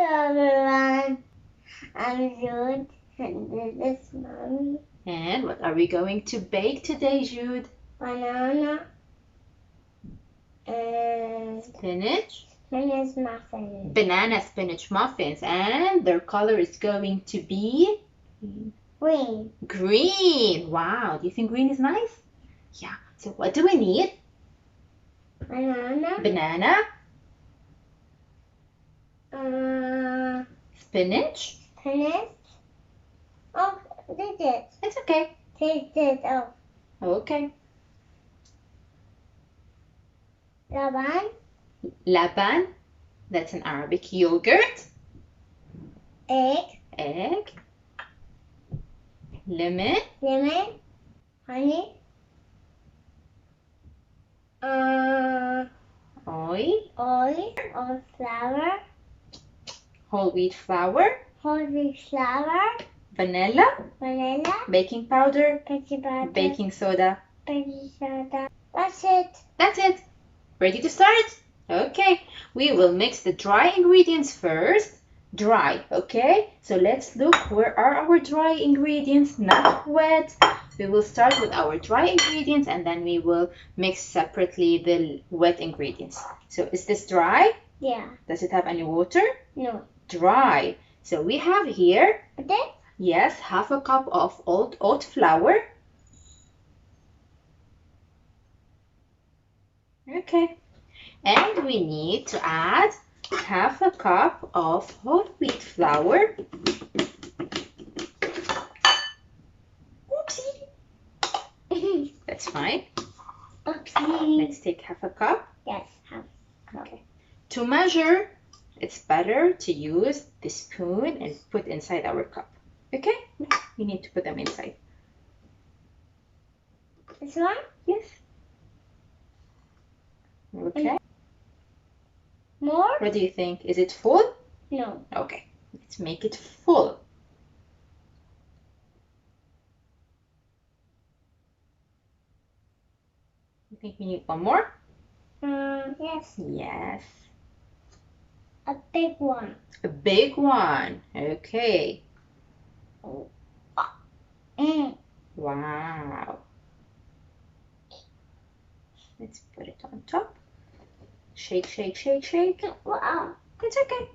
everyone. I'm Jude, and this is Mommy. And what are we going to bake today, Jude? Banana and Spinach? spinach muffins. Banana spinach muffins. And their color is going to be? Green. Green. Wow. Do you think green is nice? Yeah. So what do we need? Banana. Banana. Spinach. Spinach. Oh, did it. It's okay. Taste it. Oh. Okay. Laban. Laban. That's an Arabic yogurt. Egg. Egg. Lemon. Lemon. Honey. Oil. Oil. Or flour. Whole wheat flour. Whole wheat flour. Vanilla. Vanilla. Baking powder. Baking powder. Baking soda. Baking soda. That's it. That's it. Ready to start? Okay. We will mix the dry ingredients first. Dry, okay? So let's look, where are our dry ingredients? Not wet. We will start with our dry ingredients and then we will mix separately the wet ingredients. So is this dry? Yeah. Does it have any water? No. Dry. So we have here, Okay. yes, half a cup of oat flour. Okay. And we need to add half a cup of whole wheat flour. Oopsie. That's fine. Oopsie. Let's take half a cup. Yes, half. Okay. To measure, it's better to use the spoon and put inside our cup. Okay? You need to put them inside. This one? Yes. Okay. More? What do you think? Is it full? No. Okay. Let's make it full. You think we need one more? Yes. Yes. A big one. A big one. Okay. Wow. Let's put it on top. Shake, shake, shake, shake. Wow. It's okay.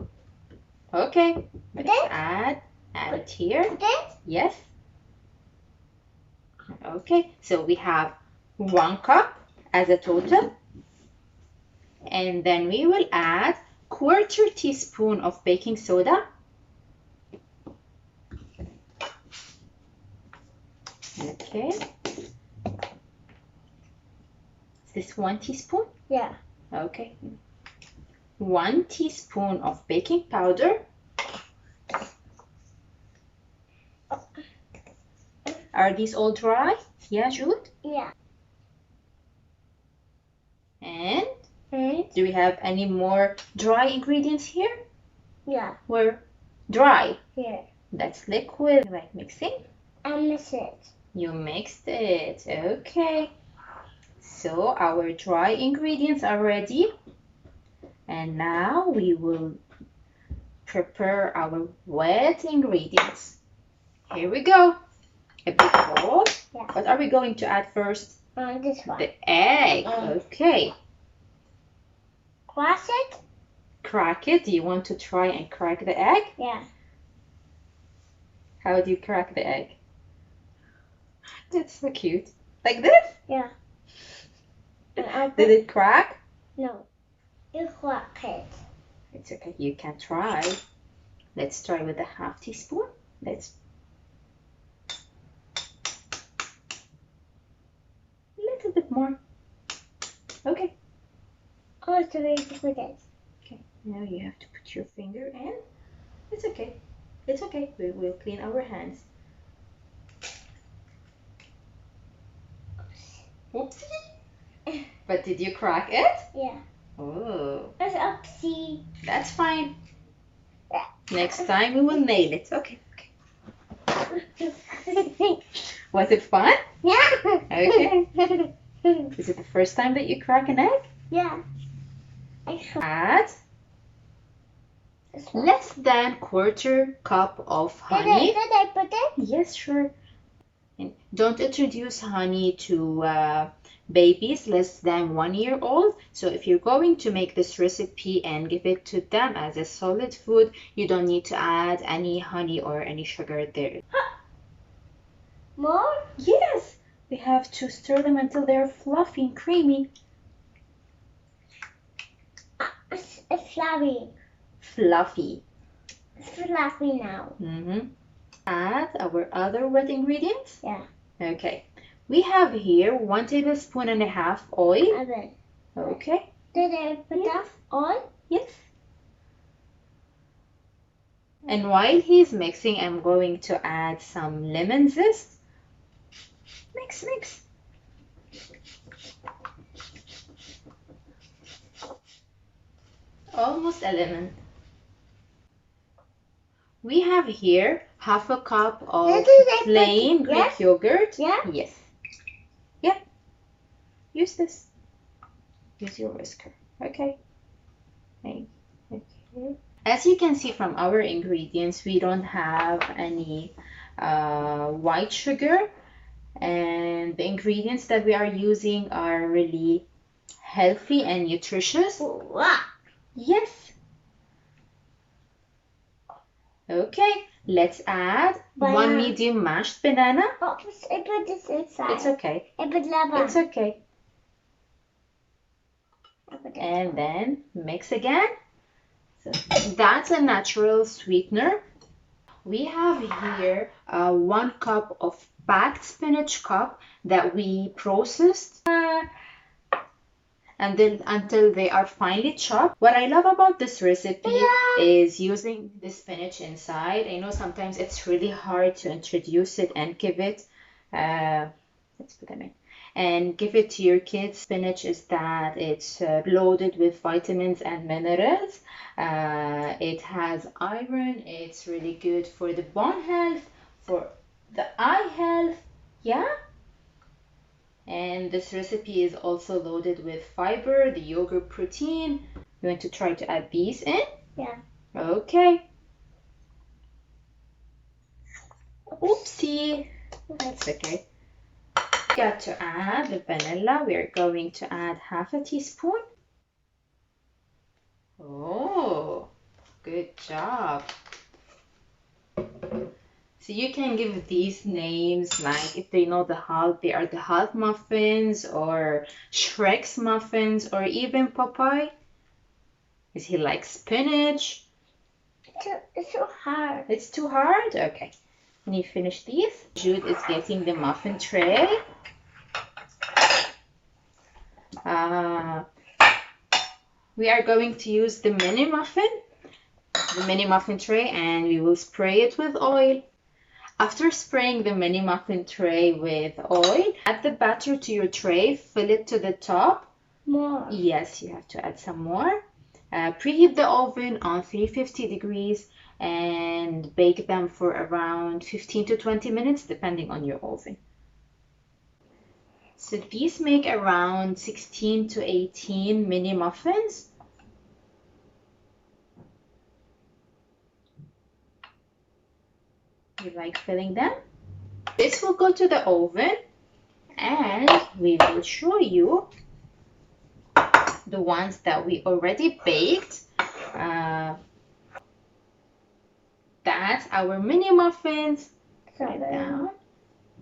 Okay. Let's Okay. add it here. This? Yes. Okay. So we have 1 cup as a total. And then we will add 1/4 teaspoon of baking soda. Okay. Is this 1 teaspoon? Yeah. Okay. 1 teaspoon of baking powder. Are these all dry? Yeah, Jude? Yeah. And And? do we have any more dry ingredients here? Yeah. We're dry. Here. That's liquid. Like mixing? I miss it. You mixed it. Okay. So our dry ingredients are ready. And now we will prepare our wet ingredients. Here we go. A big bowl. Yeah. What are we going to add first? This one. The egg. Okay. Crush it? Crack it. Do you want to try and crack the egg? Yeah. How do you crack the egg? That's so cute. Like this? Yeah. And Did it crack? No. You crack it. It's okay. You can try. Let's try with a 1/2 teaspoon. Let's. A little bit more. Okay. Oh, it's ready to put it. Okay. Now you have to put your finger in. It's okay. It's okay. We will clean our hands. Oopsie. But did you crack it? Yeah. Oh, It's oopsie. that's fine. Next time we will nail it. Okay. Was it fun? Yeah. Okay. Is it the first time that you crack an egg? Yeah. Add less than quarter cup of honey. Did I put it? Yes, sure. And don't introduce honey to babies less than 1 year old. So if you're going to make this recipe and give it to them as a solid food, you don't need to add any honey or any sugar there. More? Yes, we have to stir them until they're fluffy and creamy. It's fluffy. Fluffy. It's fluffy now. Add our other wet ingredients. Yeah. Okay. We have here 1 tablespoon and a half oil. I will. Okay. Did I put enough oil? Yes. And while he's mixing, I'm going to add some lemon zest. Mix, mix. Almost a lemon. We have here half a cup of plain Greek yogurt. Yeah? Yes. Yeah. Use this. Use your whisker. Okay. Okay. As you can see from our ingredients, we don't have any white sugar, and the ingredients that we are using are really healthy and nutritious. Wow. Yes. Okay, let's add 1 medium mashed banana. Oh, I put this inside. It's okay. I put lava. It's okay. And then mix again. So that's a natural sweetener. We have here 1 cup of packed spinach cup that we processed until they are finely chopped. What I love about this recipe is using the spinach inside. I know sometimes it's really hard to introduce it and give it. Let's put them in. And give it to your kids. Spinach is that it's loaded with vitamins and minerals. It has iron. It's really good for the bone health, for the eye health. Yeah. And this recipe is also loaded with fiber, the yogurt protein. You want to try to add these in? Yeah. Okay. Oopsie. That's okay. Got to add the vanilla. We are going to add half a teaspoon. Oh, good job. So you can give these names, like if they know the Hulk, they are the Hulk muffins or Shrek's muffins or even Popeye. Is he like spinach? It's so hard. It's too hard? Okay. Can you finish these? Jude is getting the muffin tray. We are going to use the mini muffin tray, and we will spray it with oil. After spraying the mini muffin tray with oil, add the batter to your tray, fill it to the top. More. Yes, you have to add some more. Preheat the oven on 350 degrees and bake them for around 15 to 20 minutes, depending on your oven. So these make around 16 to 18 mini muffins. You like filling them? This will go to the oven, and we will show you the ones that we already baked. That's our mini muffins. Right down.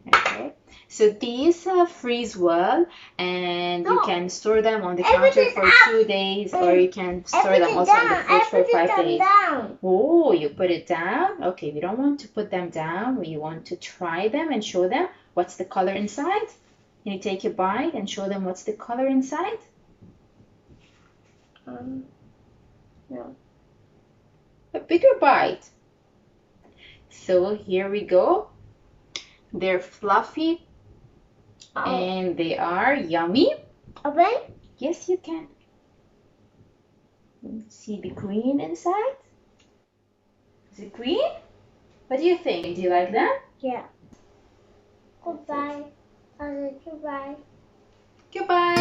Okay. So these freeze well, and you can store them on the counter for 2 days, or you can store them also in the fridge for 5 days. Oh, you put it down? Okay, we don't want to put them down. We want to try them and show them what's the color inside. Can you take a bite and show them what's the color inside? No. A bigger bite. So here we go. They're fluffy and they are yummy. Open? Yes, you can. See the green inside? Is it green? What do you think? Do you like that? Yeah. Goodbye. Goodbye. Goodbye.